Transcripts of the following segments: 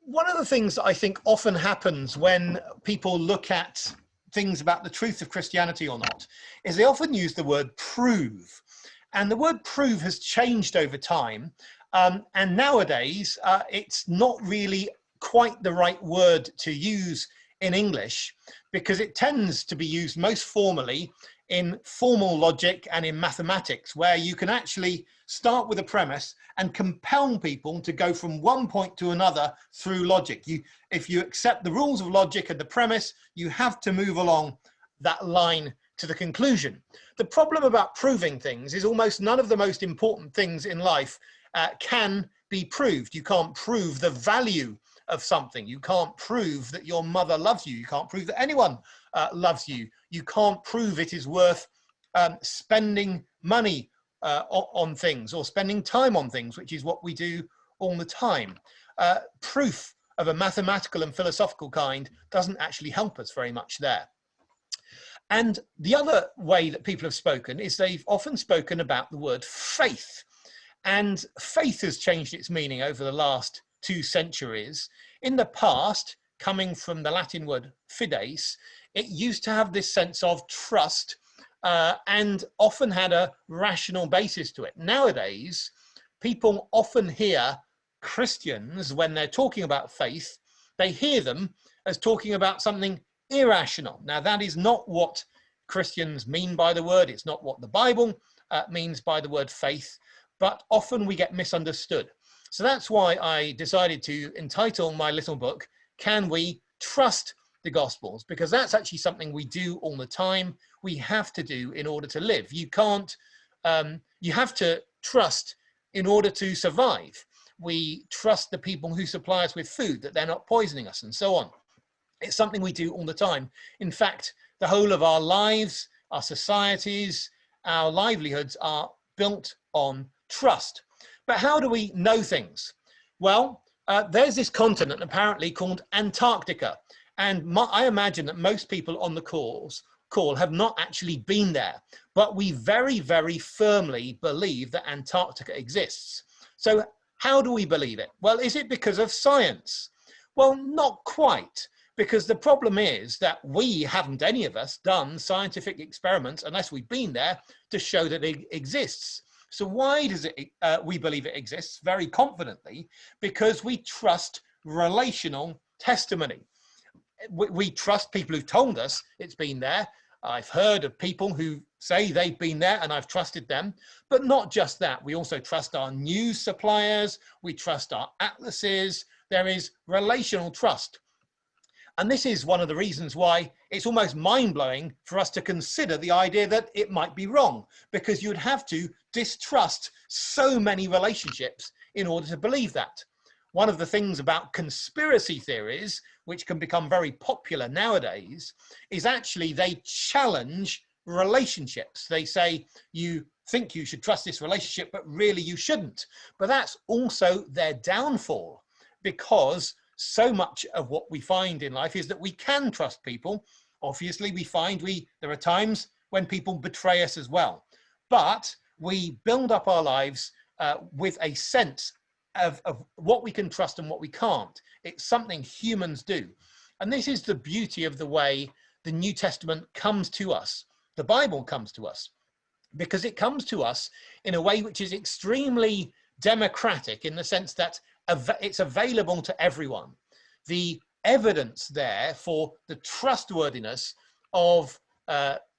One of the things that I think often happens when people look at things about the truth of Christianity or not is they often use the word prove. And the word prove has changed over time. And nowadays, it's not really quite the right word to use in English because it tends to be used most formally in formal logic and in mathematics, where you can actually start with a premise and compel people to go from one point to another through logic. If you accept the rules of logic and the premise, you have to move along that line to the conclusion. The problem about proving things is almost none of the most important things in life can be proved. You can't prove the value of something. You can't prove that your mother loves you. You can't prove that anyone loves you. You can't prove it is worth spending money on things or spending time on things, which is what we do all the time. Proof of a mathematical and philosophical kind doesn't actually help us very much there. And the other way that people have spoken is they've often spoken about the word faith. And faith has changed its meaning over the last 2 centuries. In the past, coming from the Latin word fides, it used to have this sense of trust and often had a rational basis to it. Nowadays, people often hear Christians, when they're talking about faith, they hear them as talking about something irrational. Now, that is not what Christians mean by the word. It's not what the Bible means by the word faith, but often we get misunderstood. So that's why I decided to entitle my little book, Can We Trust the Gospels? Because that's actually something we do all the time. We have to do in order to live. You can't, you have to trust in order to survive. We trust the people who supply us with food, that they're not poisoning us and so on. It's something we do all the time. In fact, the whole of our lives, our societies, our livelihoods are built on trust. But how do we know things? Well, there's this continent apparently called Antarctica. And I imagine that most people on the call have not actually been there. But we very, very firmly believe that Antarctica exists. So how do we believe it? Well, is it because of science? Well, not quite. Because the problem is that we haven't, any of us, done scientific experiments unless we've been there to show that it exists. So why does we believe it exists? Very confidently, because we trust relational testimony. We trust people who've told us it's been there. I've heard of people who say they've been there and I've trusted them. But not just that, we also trust our news suppliers, we trust our atlases. There is relational trust. And this is one of the reasons why it's almost mind-blowing for us to consider the idea that it might be wrong, because you'd have to distrust so many relationships in order to believe that. One of the things about conspiracy theories, which can become very popular nowadays, is actually they challenge relationships. They say, you think you should trust this relationship, but really you shouldn't. But that's also their downfall, because so much of what we find in life is that we can trust people. Obviously, we find there are times when people betray us as well. But we build up our lives with a sense of what we can trust and what we can't. It's something humans do. And this is the beauty of the way the New Testament comes to us. The Bible comes to us, because it comes to us in a way which is extremely democratic, in the sense that it's available to everyone. The evidence there for the trustworthiness of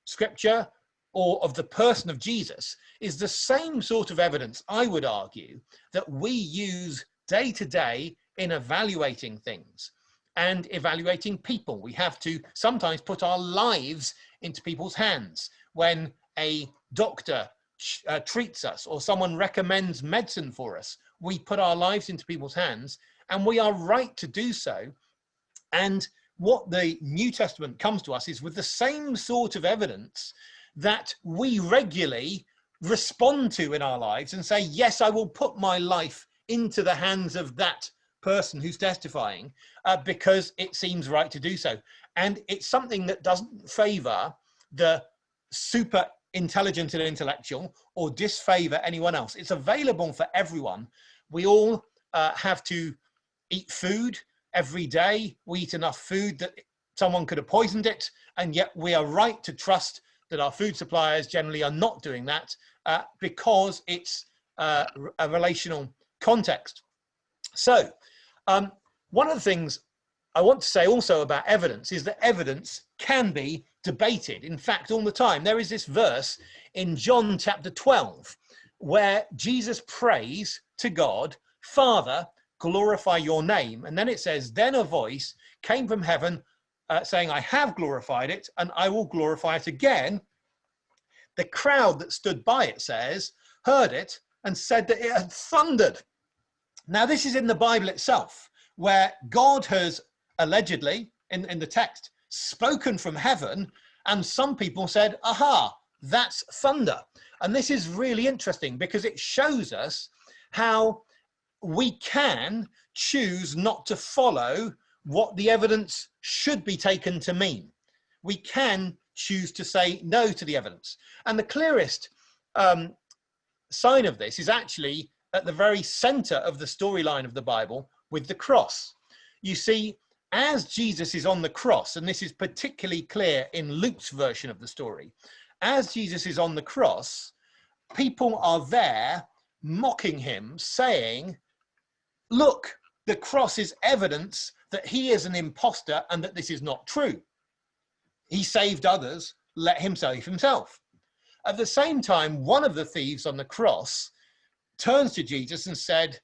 Scripture or of the person of Jesus is the same sort of evidence, I would argue, that we use day to day in evaluating things and evaluating people. We have to sometimes put our lives into people's hands. When a doctor treats us or someone recommends medicine for us, we put our lives into people's hands, and we are right to do so. And what the New Testament comes to us is with the same sort of evidence that we regularly respond to in our lives and say, yes, I will put my life into the hands of that person who's testifying because it seems right to do so. And it's something that doesn't favor the super intelligent and intellectual or disfavor anyone else. It's available for everyone. We all have to eat food. Every day we eat enough food that someone could have poisoned it, and yet we are right to trust that our food suppliers generally are not doing that because it's a relational context. So one of the things I want to say also about evidence is that evidence can be debated. In fact, all the time. There is this verse in John chapter 12 where Jesus prays to God, Father, glorify your name. And then it says, then a voice came from heaven saying, I have glorified it and I will glorify it again. The crowd that stood by, it says, heard it and said that it had thundered. Now, this is in the Bible itself, where God has allegedly, in the text, spoken from heaven, and some people said, aha, that's thunder. And this is really interesting because it shows us how we can choose not to follow what the evidence should be taken to mean. We can choose to say no to the evidence. And the clearest sign of this is actually at the very center of the storyline of the Bible with the cross. You see, as Jesus is on the cross, and this is particularly clear in Luke's version of the story, as Jesus is on the cross, people are there mocking him, saying, look, the cross is evidence that he is an imposter and that this is not true. He saved others, let him save himself. At the same time, one of the thieves on the cross turns to Jesus and said,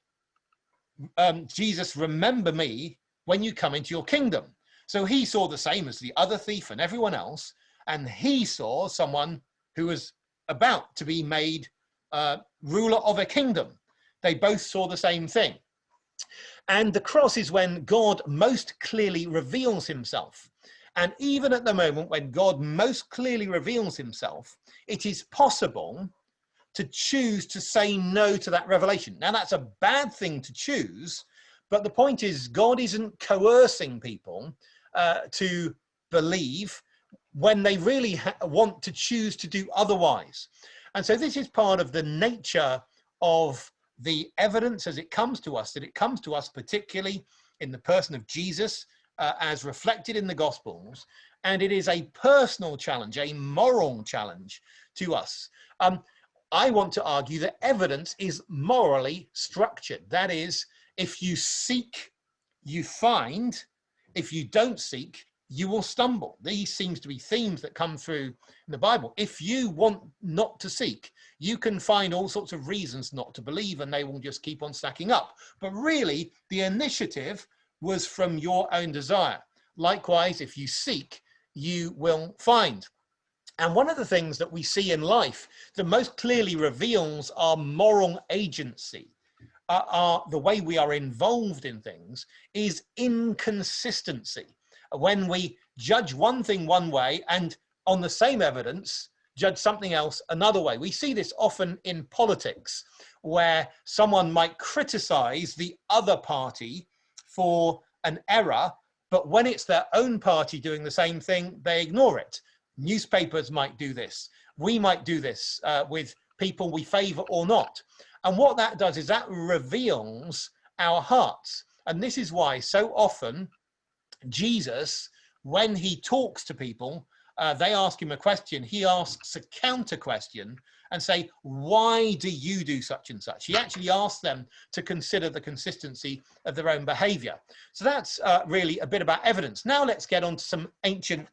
Jesus, remember me when you come into your kingdom. So he saw the same as the other thief and everyone else, and he saw someone who was about to be made ruler of a kingdom. They both saw the same thing. And the cross is when God most clearly reveals himself. And even at the moment when God most clearly reveals himself, it is possible to choose to say no to that revelation. Now, that's a bad thing to choose, but the point is God isn't coercing people to believe when they really want to choose to do otherwise. And so this is part of the nature of the evidence as it comes to us, that it comes to us particularly in the person of Jesus as reflected in the Gospels. And it is a personal challenge, a moral challenge to us. I want to argue that evidence is morally structured. That is, if you seek, you find. If you don't seek, you will stumble. These seems to be themes that come through in the Bible. If you want not to seek, you can find all sorts of reasons not to believe, and they will just keep on stacking up. But really, the initiative was from your own desire. Likewise, if you seek, you will find. And one of the things that we see in life that most clearly reveals our moral agency, the way we are involved in things, is inconsistency. When we judge one thing one way and on the same evidence judge something else another way. We see this often in politics, where someone might criticize the other party for an error, but when it's their own party doing the same thing, they ignore it. Newspapers might do this. We might do this with people we favor or not. And what that does is that reveals our hearts. And this is why so often Jesus, when he talks to people, they ask him a question. He asks a counter question and say, why do you do such and such? He actually asks them to consider the consistency of their own behavior. So that's really a bit about evidence. Now let's get on to some ancient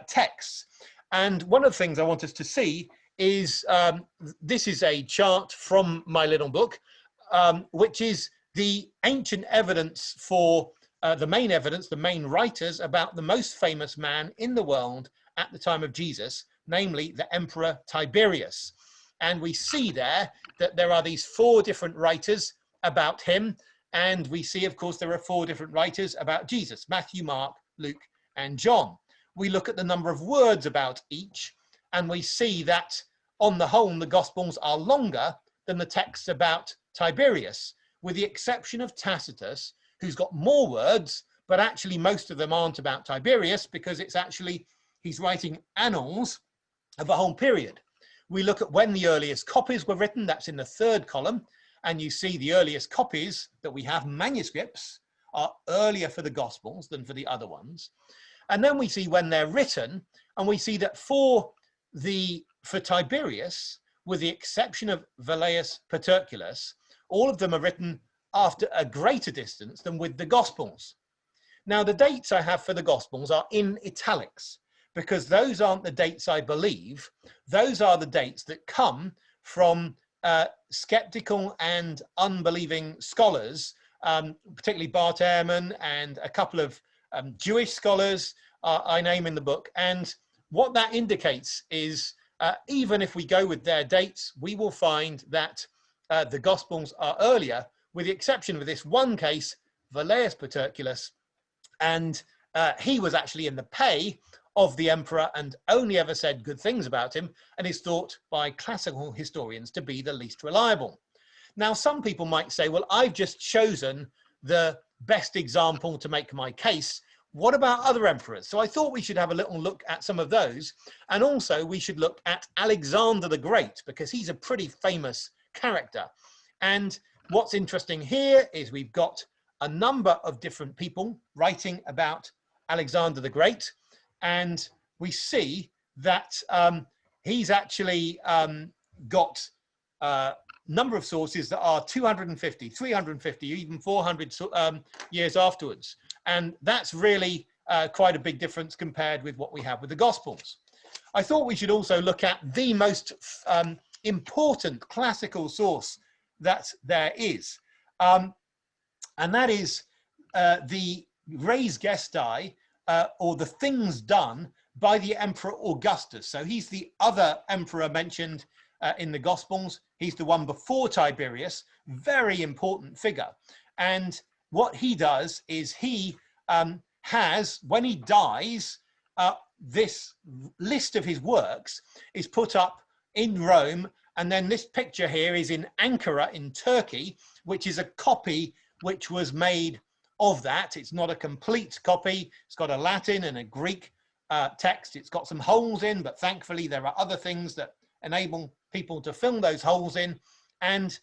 texts. And one of the things I want us to see is this is a chart from my little book, which is the ancient evidence for the main writers about the most famous man in the world at the time of Jesus, namely the Emperor Tiberius. And we see there that there are these 4 different writers about him. And we see, of course, there are 4 different writers about Jesus: Matthew, Mark, Luke, and John. We look at the number of words about each, and we see that on the whole, the Gospels are longer than the texts about Tiberius, with the exception of Tacitus, who's got more words, but actually most of them aren't about Tiberius, because it's actually, he's writing annals of a whole period. We look at when the earliest copies were written, that's in the 3rd column, and you see the earliest copies that we have, manuscripts, are earlier for the Gospels than for the other ones. And then we see when they're written, and we see that for Tiberius, with the exception of Velleius Paterculus, all of them are written after a greater distance than with the Gospels. Now, the dates I have for the Gospels are in italics, because those aren't the dates I believe. Those are the dates that come from skeptical and unbelieving scholars, particularly Bart Ehrman and a couple of Jewish scholars I name in the book. And what that indicates is, even if we go with their dates, we will find that the Gospels are earlier, with the exception of this one case, Velleius Paterculus, and he was actually in the pay of the emperor and only ever said good things about him, and is thought by classical historians to be the least reliable. Now, some people might say, well, I've just chosen the best example to make my case. What about other emperors? So I thought we should have a little look at some of those. And also we should look at Alexander the Great, because he's a pretty famous character. And what's interesting here is we've got a number of different people writing about Alexander the Great. And we see that he's actually got a number of sources that are 250, 350, even 400 years afterwards. And that's really quite a big difference compared with what we have with the Gospels. I thought we should also look at the most important classical source that there is. And that is the res gestae, or the things done by the Emperor Augustus. So he's the other emperor mentioned in the Gospels. He's the one before Tiberius, very important figure. And what he does is he has, when he dies, this list of his works is put up in Rome. And then this picture here is in Ankara in Turkey, which is a copy which was made of that. It's not a complete copy. It's got a Latin and a Greek text. It's got some holes in, but thankfully there are other things that enable people to fill those holes in. And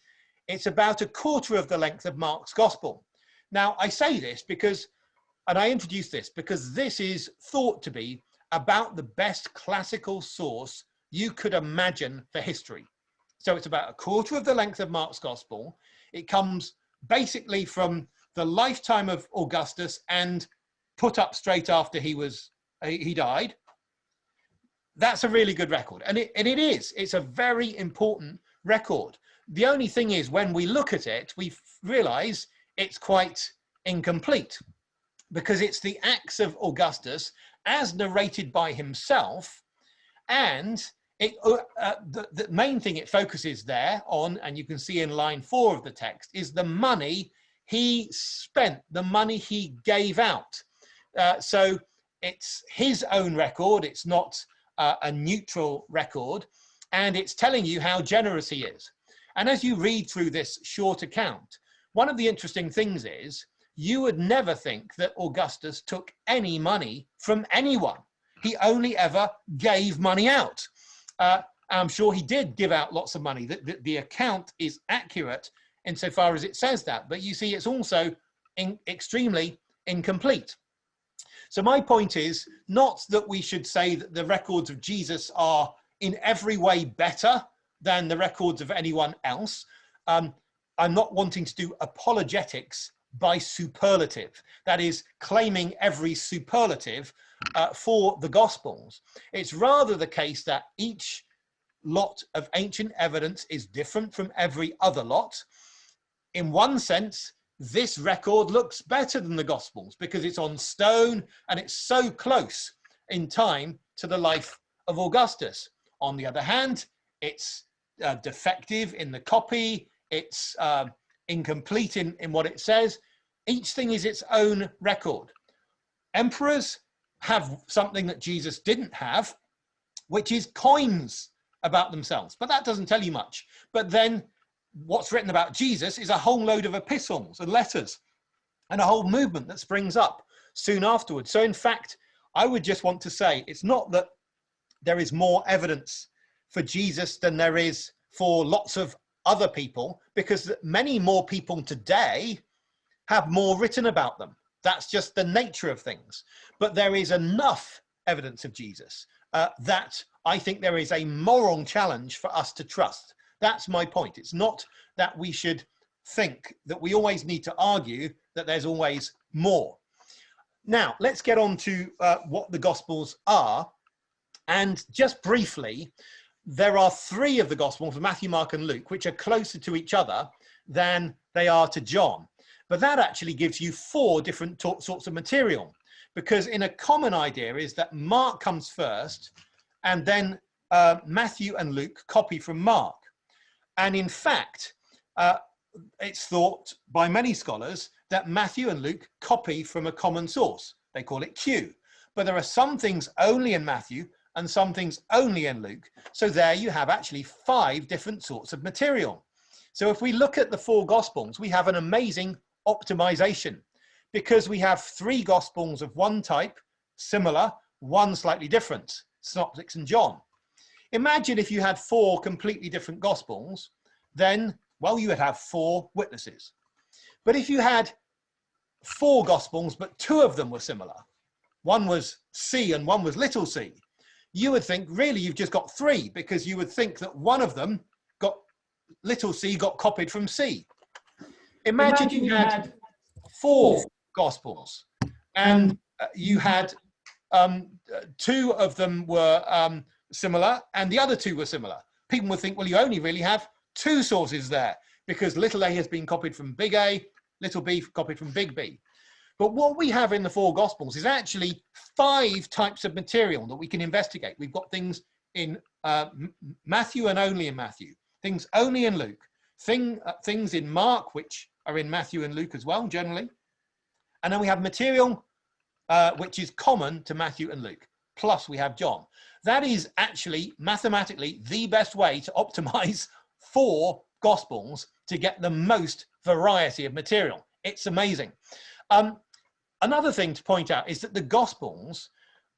it's about a quarter of the length of Mark's Gospel. Now, I say this because, and I introduce this because this is thought to be about the best classical source you could imagine for history. So it's about a quarter of the length of Mark's Gospel. It comes basically from the lifetime of Augustus and put up straight after he died. That's a really good record. And it is. It's a very important record. The only thing is, when we look at it, we realize it's quite incomplete, because it's the acts of Augustus as narrated by himself. And the main thing it focuses there on, and you can see in line 4 of the text, is the money he spent, the money he gave out. So it's his own record. It's not a neutral record. And it's telling you how generous he is. And as you read through this short account, one of the interesting things is you would never think that Augustus took any money from anyone. He only ever gave money out. I'm sure he did give out lots of money. The account is accurate insofar as it says that, but you see it's also extremely incomplete. So my point is not that we should say that the records of Jesus are in every way better than the records of anyone else. I'm not wanting to do apologetics by superlative, that is, claiming every superlative for the Gospels. It's rather the case that each lot of ancient evidence is different from every other lot. In one sense, this record looks better than the Gospels because it's on stone and it's so close in time to the life of Augustus. On the other hand, it's defective in the copy, it's incomplete in what it says. Each thing is its own record. Emperors have something that Jesus didn't have, which is coins about themselves, but that doesn't tell you much. But then what's written about Jesus is a whole load of epistles and letters and a whole movement that springs up soon afterwards. So in fact, I would just want to say it's not that there is more evidence for Jesus than there is for lots of other people, because many more people today have more written about them. That's just the nature of things. But there is enough evidence of Jesus that I think there is a moral challenge for us to trust. That's my point. It's not that we should think that we always need to argue that there's always more. Now, let's get on to what the Gospels are. And just briefly, there are three of the Gospels, Matthew, Mark, and Luke, which are closer to each other than they are to John. But that actually gives you four different sorts of material, because in a common idea is that Mark comes first, and then Matthew and Luke copy from Mark. And in fact, it's thought by many scholars that Matthew and Luke copy from a common source. They call it Q. But there are some things only in Matthew and some things only in Luke. So there you have actually 5 different sorts of material. So if we look at the 4 Gospels, we have an amazing optimization, because we have 3 Gospels of one type, similar, 1 slightly different, Synoptics and John. Imagine if you had 4 completely different Gospels, then, well, you would have 4 witnesses. But if you had 4 Gospels, but 2 of them were similar, one was C and one was little c, you would think, really, you've just got 3, because you would think that one of them got, little c got copied from C. Imagine you had 4 Gospels and you had 2 of them were similar and the other 2 were similar. People would think, well, you only really have 2 sources there, because little a has been copied from big A, little b copied from big B. But what we have in the 4 Gospels is actually 5 types of material that we can investigate. We've got things in Matthew and only in Matthew, things only in Luke, things in Mark, which are in Matthew and Luke as well, generally. And then we have material which is common to Matthew and Luke, plus we have John. That is actually mathematically the best way to optimize 4 Gospels to get the most variety of material. It's amazing. Another thing to point out is that the Gospels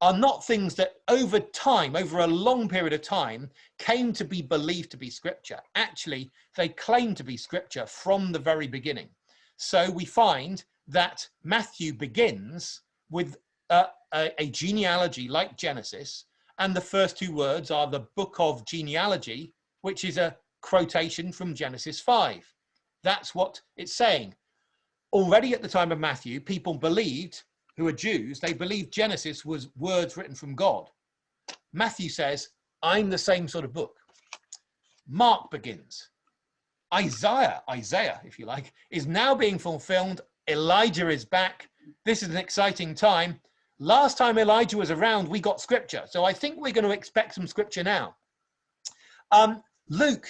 are not things that over time, over a long period of time, came to be believed to be scripture. Actually, they claim to be scripture from the very beginning. So we find that Matthew begins with a genealogy like Genesis, and the first 2 words are the book of genealogy, which is a quotation from Genesis 5. That's what it's saying. Already at the time of Matthew, people believed, who are Jews, they believed Genesis was words written from God. Matthew says, I'm the same sort of book. Mark begins. Isaiah, if you like, is now being fulfilled. Elijah is back. This is an exciting time. Last time Elijah was around, we got scripture. So I think we're going to expect some scripture now. Luke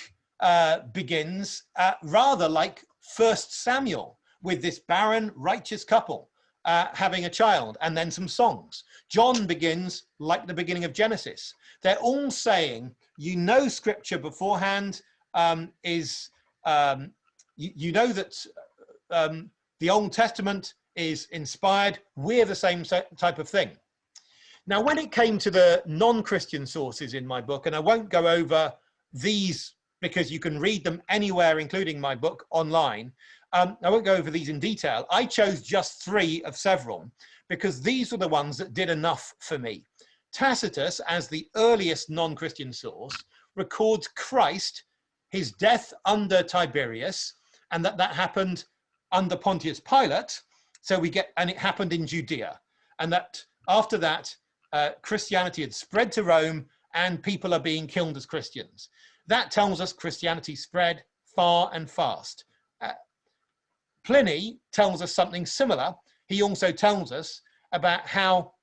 begins rather like 1 Samuel, with this barren, righteous couple having a child, and then some songs. John begins like the beginning of Genesis. They're all saying, you know, scripture beforehand you know that the Old Testament is inspired. We're the same type of thing. Now, when it came to the non-Christian sources in my book, and I won't go over these because you can read them anywhere, including my book, online. I won't go over these in detail. I chose just 3 of several because these were the ones that did enough for me. Tacitus, as the earliest non-Christian source, records Christ, his death under Tiberius, and that happened under Pontius Pilate. So and it happened in Judea, and that after that, Christianity had spread to Rome and people are being killed as Christians. That tells us Christianity spread far and fast. Pliny tells us something similar. He also tells us about how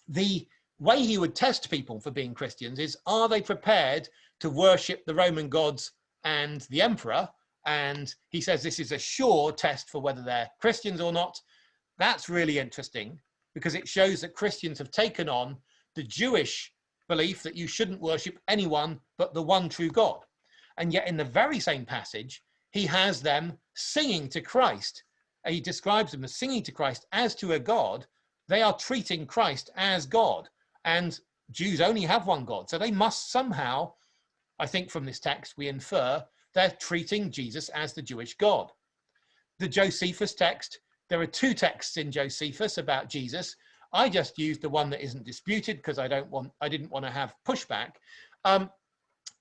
the way he would test people for being Christians is, are they prepared to worship the Roman gods and the emperor? And he says this is a sure test for whether they're Christians or not. That's really interesting because it shows that Christians have taken on the Jewish belief that you shouldn't worship anyone but the one true God. And yet in the very same passage, he has them singing to Christ. He describes them as singing to Christ as to a God. They are treating Christ as God. And Jews only have one God. So they must somehow, I think from this text, we infer they're treating Jesus as the Jewish God. The Josephus text There are two texts in Josephus about Jesus. I just used the one that isn't disputed because I didn't want to have pushback.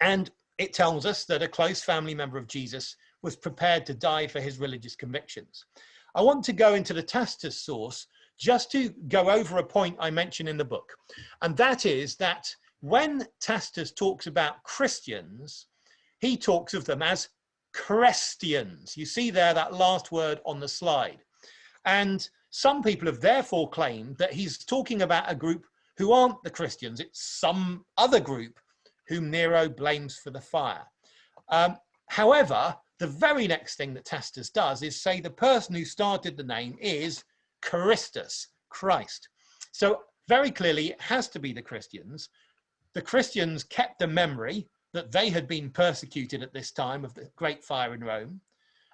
And it tells us that a close family member of Jesus was prepared to die for his religious convictions. I want to go into the Tacitus source just to go over a point I mentioned in the book. And that is that when Tacitus talks about Christians, he talks of them as Christians. You see there that last word on the slide. And some people have therefore claimed that he's talking about a group who aren't the Christians. It's some other group whom Nero blames for the fire. However, the very next thing that Tacitus does is say the person who started the name is Christus, Christ. So very clearly it has to be the Christians. The Christians kept the memory that they had been persecuted at this time of the Great Fire in Rome.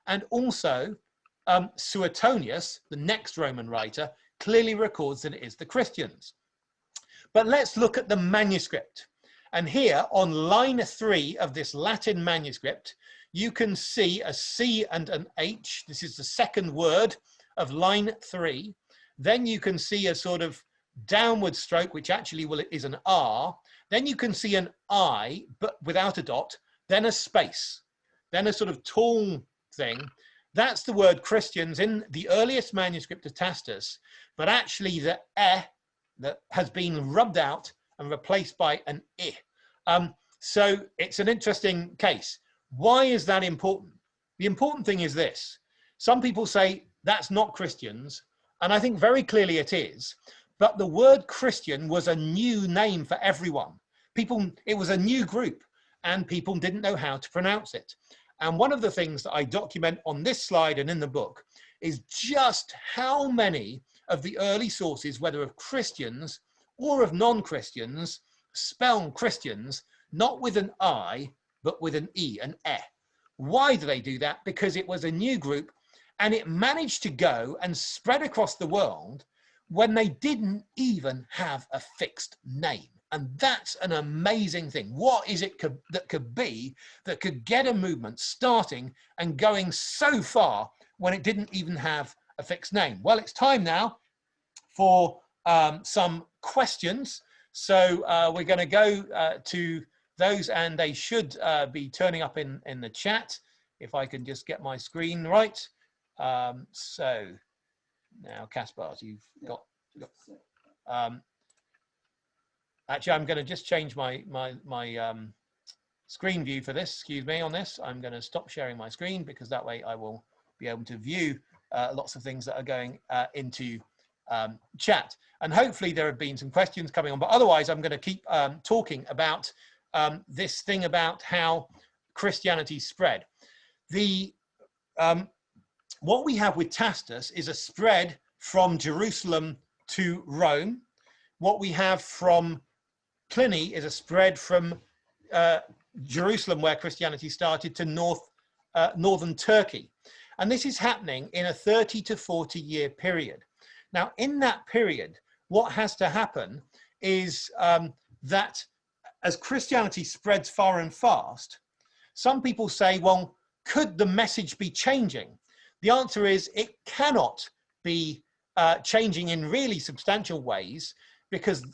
And also Suetonius, the next Roman writer, clearly records that it is the Christians. But let's look at the manuscript. And here on line 3 of this Latin manuscript, you can see a C and an H. This is the second word of line 3. Then you can see a sort of downward stroke, which actually is an R. Then you can see an I, but without a dot, then a space, then a sort of tall thing. That's the word Christians in the earliest manuscript of Tacitus, but actually the that has been rubbed out and replaced by an I. So it's an interesting case. Why is that important? The important thing is this. Some people say that's not Christians, and I think very clearly it is, but the word Christian was a new name for everyone. It was a new group, and people didn't know how to pronounce it. And one of the things that I document on this slide and in the book is just how many of the early sources, whether of Christians or of non-Christians, spell Christians not with an I, but with an E, an E. Why do they do that? Because it was a new group and it managed to go and spread across the world when they didn't even have a fixed name. And that's an amazing thing. What is it that could get a movement starting and going so far when it didn't even have a fixed name? Well, it's time now for some questions. So we're going to go to those, and they should be turning up in the chat. If I can just get my screen right. So now, Caspar, you've got actually, I'm going to just change my screen view for this. Excuse me on this. I'm going to stop sharing my screen because that way I will be able to view lots of things that are going into chat. And hopefully there have been some questions coming on, but otherwise I'm going to keep talking about this thing about how Christianity spread. What we have with Tacitus is a spread from Jerusalem to Rome. What we have from Pliny is a spread from Jerusalem, where Christianity started, to northern Turkey. And this is happening in a 30 to 40 year period. Now, in that period, what has to happen is that as Christianity spreads far and fast, some people say, well, could the message be changing? The answer is it cannot be changing in really substantial ways, because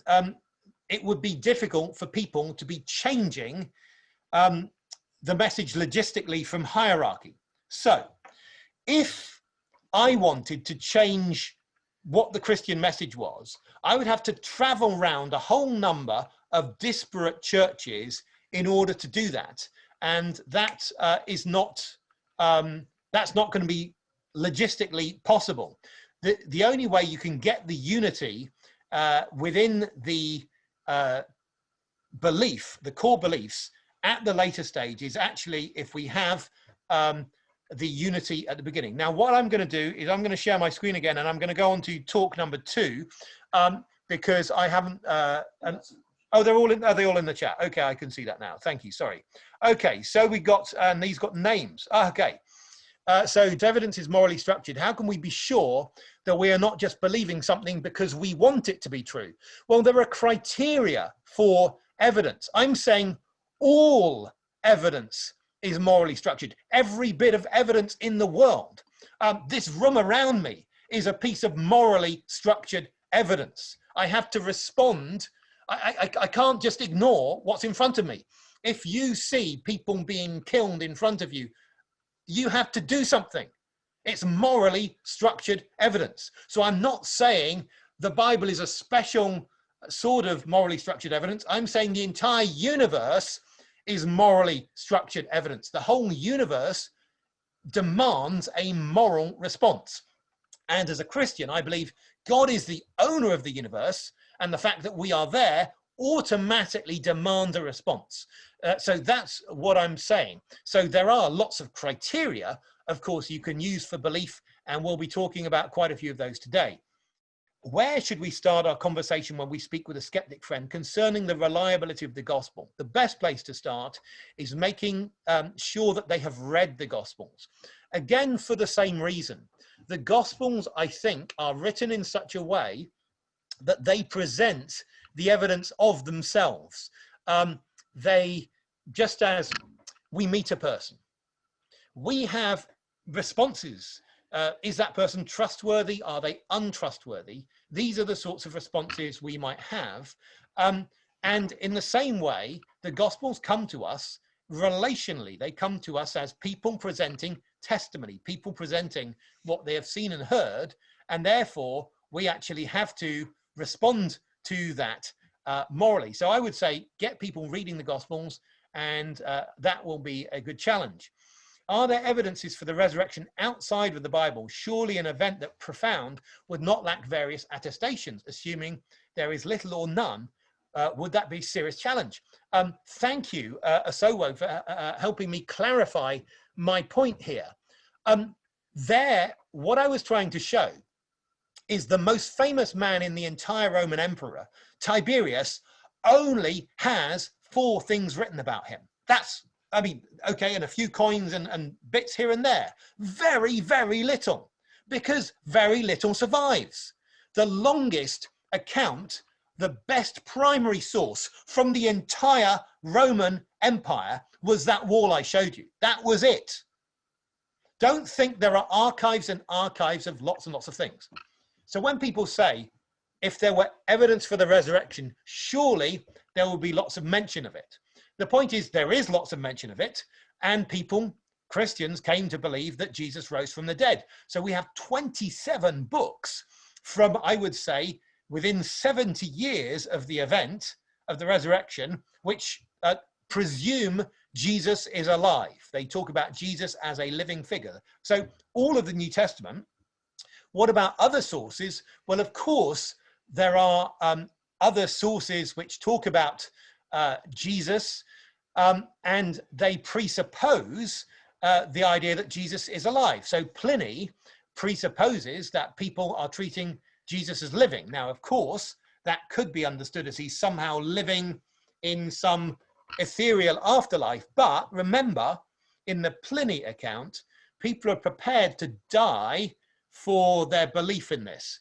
it would be difficult for people to be changing the message logistically from hierarchy. So if I wanted to change what the Christian message was, I would have to travel around a whole number of disparate churches in order to do that. And that is not, that's not going to be logistically possible. The only way you can get the unity within the belief, the core beliefs at the later stage, is actually if we have the unity at the beginning. Now, what I'm going to do is I'm going to share my screen again, and I'm going to go on to talk number 2 because I haven't. Oh, are they all in the chat? Okay, I can see that now. Thank you. Sorry. Okay, so we got, and these got names. Okay. So evidence is morally structured. How can we be sure that we are not just believing something because we want it to be true? Well, there are criteria for evidence. I'm saying all evidence is morally structured. Every bit of evidence in the world. This room around me is a piece of morally structured evidence. I have to respond. I can't just ignore what's in front of me. If you see people being killed in front of you, you have to do something. It's morally structured evidence. So I'm not saying the Bible is a special sort of morally structured evidence. I'm saying the entire universe is morally structured evidence. The whole universe demands a moral response. And as a Christian, I believe God is the owner of the universe, and the fact that we are there automatically demands a response. So that's what I'm saying. So there are lots of criteria, of course, you can use for belief, and we'll be talking about quite a few of those today. Where should we start our conversation when we speak with a skeptic friend concerning the reliability of the gospel? The best place to start is making sure that they have read the gospels. Again, for the same reason, the gospels, I think, are written in such a way that they present the evidence of themselves. They, just as we meet a person, we have responses. Is that person trustworthy? Are they untrustworthy? These are the sorts of responses we might have. And in the same way, the Gospels come to us relationally. They come to us as people presenting testimony, people presenting what they have seen and heard, and therefore we actually have to respond to that morally. So I would say get people reading the Gospels, and that will be a good challenge. Are there evidences for the resurrection outside of the Bible? Surely an event that profound would not lack various attestations, assuming there is little or none. Would that be a serious challenge? Thank you, Asowo, for helping me clarify my point here. What I was trying to show is the most famous man in the entire Roman Emperor, Tiberius, only has 4 things written about him. That's, I mean, okay, and a few coins and bits here and there. Very, very little, because very little survives. The longest account, the best primary source from the entire Roman Empire was that wall I showed you. That was it. Don't think there are archives and archives of lots and lots of things. So when people say, if there were evidence for the resurrection, surely there will be lots of mention of it. The point is, there is lots of mention of it, and people, Christians, came to believe that Jesus rose from the dead. So we have 27 books from, I would say, within 70 years of the event of the resurrection, which presume Jesus is alive. They talk about Jesus as a living figure. So all of the New Testament. What about other sources? Well, of course, there are other sources which talk about Jesus, and they presuppose the idea that Jesus is alive. So Pliny presupposes that people are treating Jesus as living. Now, of course, that could be understood as he's somehow living in some ethereal afterlife. But remember, in the Pliny account, people are prepared to die for their belief in this.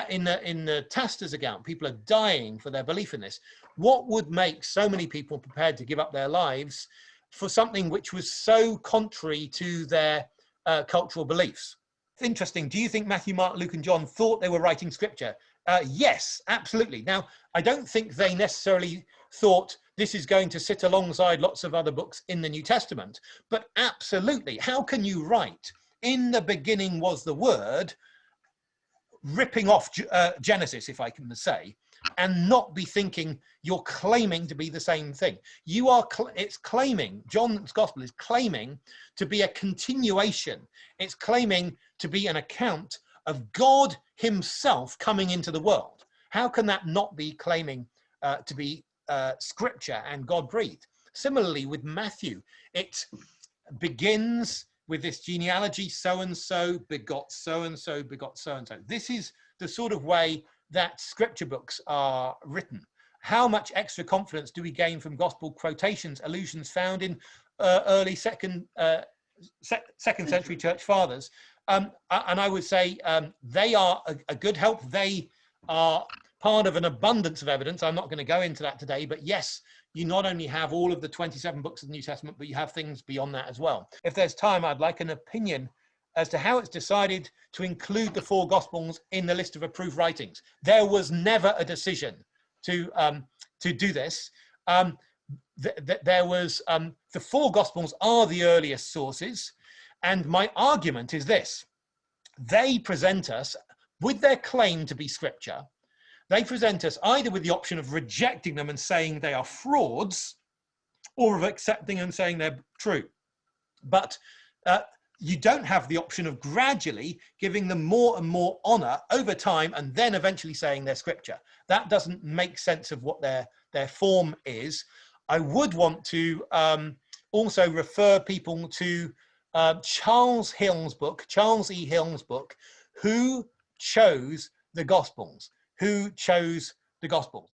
In the Tacitus account, people are dying for their belief in this. What would make so many people prepared to give up their lives for something which was so contrary to their cultural beliefs? It's interesting. Do you think Matthew, Mark, Luke, and John thought they were writing scripture? Yes, absolutely. Now, I don't think they necessarily thought this is going to sit alongside lots of other books in the New Testament, but absolutely. How can you write, in the beginning was the Word, ripping off Genesis, if I can say, and not be thinking you're claiming to be the same thing? You are, it's claiming, John's Gospel is claiming to be a continuation. It's claiming to be an account of God himself coming into the world. How can that not be claiming to be scripture and God breathed? Similarly with Matthew, it begins with this genealogy, so-and-so begot so-and-so begot so-and-so. This is the sort of way that scripture books are written. How much extra confidence do we gain from gospel quotations, allusions found in early second century church fathers? And I would say they are a good help. They are part of an abundance of evidence. I'm not going to go into that today, but yes, you not only have all of the 27 books of the New Testament, but you have things beyond that as well. If there's time, I'd like an opinion as to how it's decided to include the four Gospels in the list of approved writings. There was never a decision to do this. There was the four Gospels are the earliest sources, and my argument is this: they present us with their claim to be Scripture. They present us either with the option of rejecting them and saying they are frauds, or of accepting and saying they're true. But you don't have the option of gradually giving them more and more honor over time and then eventually saying they're Scripture. That doesn't make sense of what their form is. I would want to also refer people to Charles E. Hill's book, Who Chose the Gospels? Who Chose the Gospels?